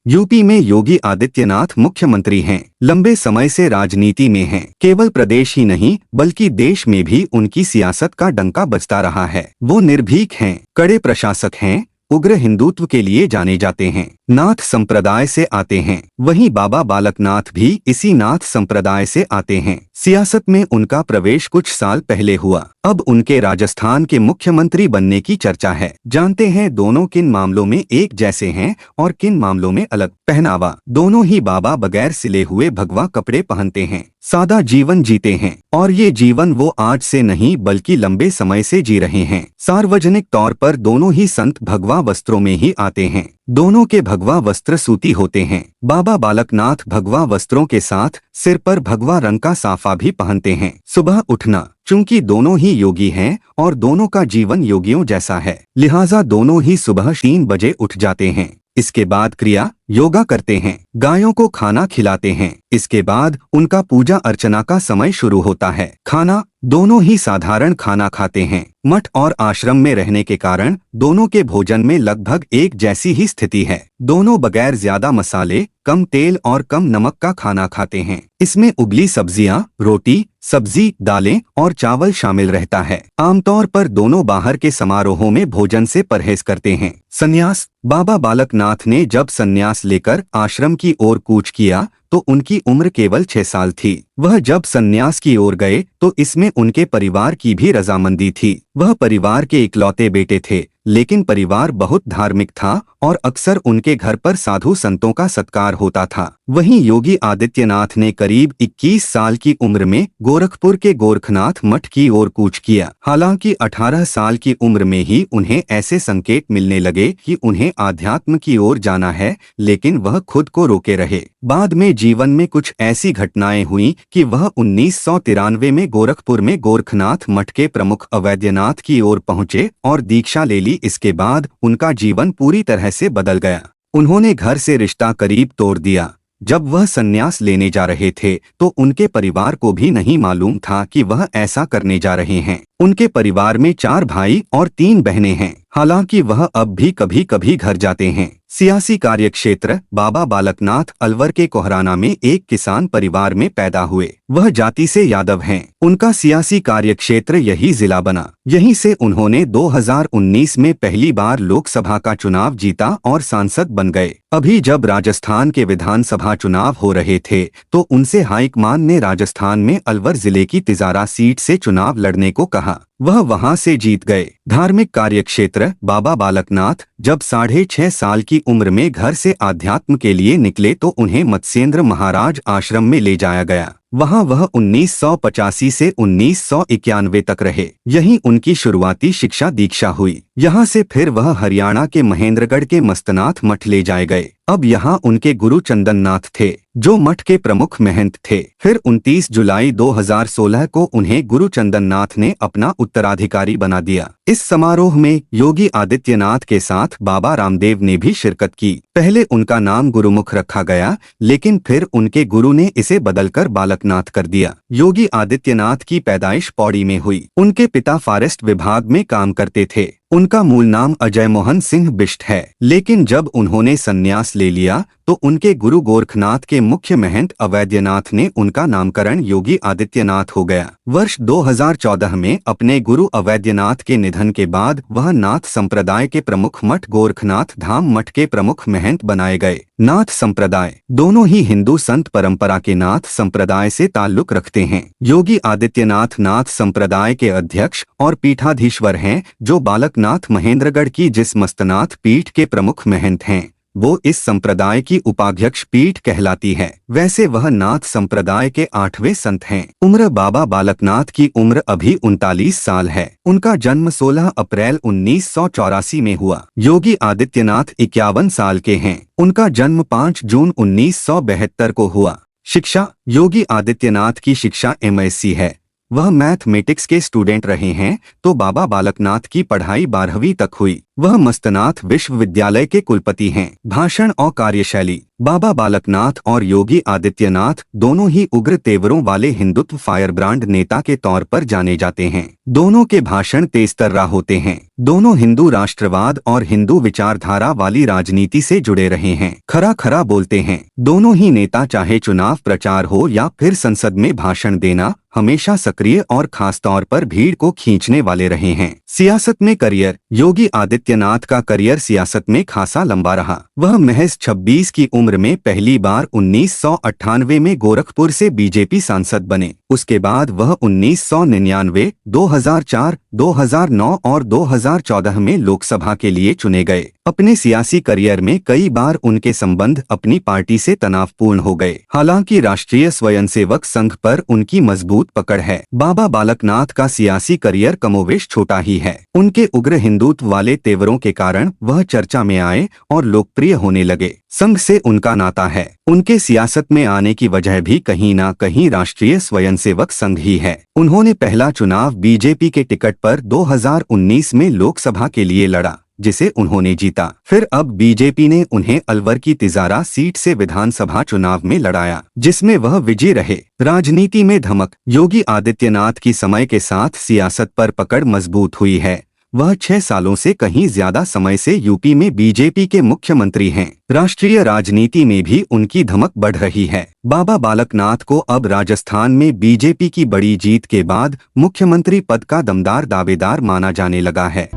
UP में योगी आदित्यनाथ मुख्यमंत्री हैं। लंबे समय से राजनीति में हैं। केवल प्रदेश ही नहीं बल्कि देश में भी उनकी सियासत का डंका बजता रहा है। वो निर्भीक हैं, कड़े प्रशासक हैं, उग्र हिंदुत्व के लिए जाने जाते हैं। नाथ संप्रदाय से आते हैं। वहीं बाबा बालकनाथ भी इसी नाथ संप्रदाय से आते हैं। सियासत में उनका प्रवेश कुछ साल पहले हुआ। अब उनके राजस्थान के मुख्यमंत्री बनने की चर्चा है। जानते हैं दोनों किन मामलों में एक जैसे हैं और किन मामलों में अलग। पहनावा, दोनों ही बाबा बगैर सिले हुए भगवा कपड़े पहनते हैं, सादा जीवन जीते हैं और ये जीवन वो आज से नहीं बल्कि लंबे समय से जी रहे हैं। सार्वजनिक तौर पर दोनों ही संत भगवा वस्त्रों में ही आते हैं। दोनों के भगवा वस्त्र सूती होते हैं। बाबा बालकनाथ भगवा वस्त्रों के साथ सिर पर भगवा रंग का साफा भी पहनते हैं। सुबह उठना, चूंकि दोनों ही योगी हैं और दोनों का जीवन योगियों जैसा है, लिहाजा दोनों ही सुबह 3 बजे उठ जाते हैं। इसके बाद क्रिया योगा करते हैं, गायों को खाना खिलाते हैं। इसके बाद उनका पूजा अर्चना का समय शुरू होता है। खाना, दोनों ही साधारण खाना खाते हैं। मठ और आश्रम में रहने के कारण दोनों के भोजन में लगभग एक जैसी ही स्थिति है। दोनों बगैर ज्यादा मसाले, कम तेल और कम नमक का खाना खाते हैं। इसमें उबली सब्जियां, रोटी, सब्जी, दालें और चावल शामिल रहता है। आमतौर पर दोनों बाहर के समारोहों में भोजन से परहेज करते हैं। संन्यास, बाबा बालकनाथ ने जब संन्यास लेकर आश्रम की ओर कूच किया तो उनकी उम्र केवल 6 साल थी। वह जब संन्यास की ओर गए तो इसमें उनके परिवार की भी रजामंदी थी। वह परिवार के इकलौते बेटे थे, लेकिन परिवार बहुत धार्मिक था और अक्सर उनके घर पर साधु संतों का सत्कार होता था। वहीं योगी आदित्यनाथ ने करीब 21 साल की उम्र में गोरखपुर के गोरखनाथ मठ की ओर कूच किया। हालांकि 18 साल की उम्र में ही उन्हें ऐसे संकेत मिलने लगे कि उन्हें आध्यात्म की ओर जाना है, लेकिन वह खुद को रोके रहे। बाद में जीवन में कुछ ऐसी घटनाएं हुई कि वह 1993 में गोरखपुर में गोरखनाथ मठ के प्रमुख अवैद्यनाथ की ओर पहुंचे और दीक्षा ले ली। इसके बाद उनका जीवन पूरी तरह से बदल गया। उन्होंने घर से रिश्ता करीब तोड़ दिया। जब वह संन्यास लेने जा रहे थे तो उनके परिवार को भी नहीं मालूम था कि वह ऐसा करने जा रहे हैं। उनके परिवार में 4 भाई और 3 बहनें हैं। हालांकि वह अब भी कभी कभी घर जाते हैं। सियासी कार्यक्षेत्र, बाबा बालकनाथ अलवर के कोहराना में एक किसान परिवार में पैदा हुए। वह जाति से यादव हैं। उनका सियासी कार्यक्षेत्र यही जिला बना। यहीं से उन्होंने 2019 में पहली बार लोकसभा का चुनाव जीता और सांसद बन गए। अभी जब राजस्थान के विधानसभा चुनाव हो रहे थे तो उनसे हाईकमान ने राजस्थान में अलवर जिले की तिजारा सीट से चुनाव लड़ने को कहा। वह वहां से जीत गए। धार्मिक कार्यक्षेत्र, बाबा बालकनाथ जब 6.5 साल की उम्र में घर से आध्यात्म के लिए निकले तो उन्हें मत्स्येंद्र महाराज आश्रम में ले जाया गया। वहां वह 1985 से 1991 तक रहे। यहीं उनकी शुरुआती शिक्षा दीक्षा हुई। यहां से फिर वह हरियाणा के महेंद्रगढ़ के मस्तनाथ मठ ले जाए गए। अब यहाँ उनके गुरु चंदन नाथ थे, जो मठ के प्रमुख महंत थे। फिर 29 जुलाई 2016 को उन्हें गुरु चंदन नाथ ने अपना उत्तराधिकारी बना दिया। इस समारोह में योगी आदित्यनाथ के साथ बाबा रामदेव ने भी शिरकत की। पहले उनका नाम गुरुमुख रखा गया, लेकिन फिर उनके गुरु ने इसे बदलकर बालकनाथ कर दिया। योगी आदित्यनाथ की पैदाइश पौड़ी में हुई। उनके पिता फॉरेस्ट विभाग में काम करते थे। उनका मूल नाम अजय मोहन सिंह बिष्ट है, लेकिन जब उन्होंने संन्यास ले लिया तो उनके गुरु गोरखनाथ के मुख्य महंत अवैद्यनाथ ने उनका नामकरण योगी आदित्यनाथ हो गया। वर्ष 2014 में अपने गुरु अवैद्यनाथ के निधन के बाद वह नाथ संप्रदाय के प्रमुख मठ गोरखनाथ धाम मठ के प्रमुख महंत बनाए गए। नाथ संप्रदाय, दोनों ही हिंदू संत परंपरा के नाथ संप्रदाय से ताल्लुक रखते हैं। योगी आदित्यनाथ नाथ संप्रदाय के अध्यक्ष और पीठाधीश्वर हैं, जो बालकनाथ महेंद्रगढ़ की जिस मस्तनाथ पीठ के प्रमुख महंत हैं, वो इस संप्रदाय की उपाध्यक्ष पीठ कहलाती है। वैसे वह नाथ संप्रदाय के 8वें संत हैं। उम्र, बाबा बालकनाथ की उम्र अभी 39 साल है। उनका जन्म 16 अप्रैल 1984 में हुआ। योगी आदित्यनाथ 51 साल के हैं। उनका जन्म 5 जून 1972 को हुआ। शिक्षा, योगी आदित्यनाथ की शिक्षा MSc है। वह मैथमेटिक्स के स्टूडेंट रहे हैं, तो बाबा बालकनाथ की पढ़ाई 12वीं तक हुई। वह मस्तनाथ विश्वविद्यालय के कुलपति हैं। भाषण और कार्यशैली, बाबा बालकनाथ और योगी आदित्यनाथ दोनों ही उग्र तेवरों वाले हिंदुत्व फायरब्रांड नेता के तौर पर जाने जाते हैं। दोनों के भाषण तेजतर्रा होते हैं। दोनों हिंदू राष्ट्रवाद और हिंदू विचारधारा वाली राजनीति से जुड़े रहे हैं। खरा खरा बोलते हैं। दोनों ही नेता चाहे चुनाव प्रचार हो या फिर संसद में भाषण देना, हमेशा सक्रिय और खासतौर पर भीड़ को खींचने वाले रहे हैं। सियासत में करियर। योगी आदित्यनाथ का करियर सियासत में खासा लंबा रहा। वह महज 26 की उम्र में पहली बार 1998 में गोरखपुर से बीजेपी सांसद बने। उसके बाद वह 1999, 2004, 2009 और 2014 में लोकसभा के लिए चुने गए। अपने सियासी करियर में कई बार उनके संबंध अपनी पार्टी से तनावपूर्ण हो गए। हालांकि राष्ट्रीय स्वयंसेवक संघ पर उनकी मजबूत पकड़ है। बाबा बालकनाथ का सियासी करियर कमोवेश छोटा ही है। उनके उग्र हिंदुत्व वाले तेवरों के कारण वह चर्चा में आए और लोकप्रिय होने लगे। संघ से उनका नाता है। उनके सियासत में आने की वजह भी कहीं ना कहीं राष्ट्रीय स्वयंसेवक संघ ही है। उन्होंने पहला चुनाव बीजेपी के टिकट पर 2019 में लोकसभा के लिए लड़ा, जिसे उन्होंने जीता। फिर अब बीजेपी ने उन्हें अलवर की तिजारा सीट से विधानसभा चुनाव में लड़ाया, जिसमें वह विजयी रहे। राजनीति में धमक। योगी आदित्यनाथ की समय के साथ सियासत पर पकड़ मजबूत हुई है। वह 6 सालों से कहीं ज्यादा समय से यूपी में बीजेपी के मुख्यमंत्री हैं। राष्ट्रीय राजनीति में भी उनकी धमक बढ़ रही है। बाबा बालकनाथ को अब राजस्थान में बीजेपी की बड़ी जीत के बाद मुख्यमंत्री पद का दमदार दावेदार माना जाने लगा है।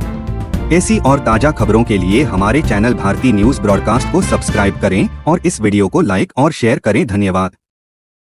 ऐसी और ताजा खबरों के लिए हमारे चैनल भारती न्यूज ब्रॉडकास्ट को सब्सक्राइब करें और इस वीडियो को लाइक और शेयर करें। धन्यवाद।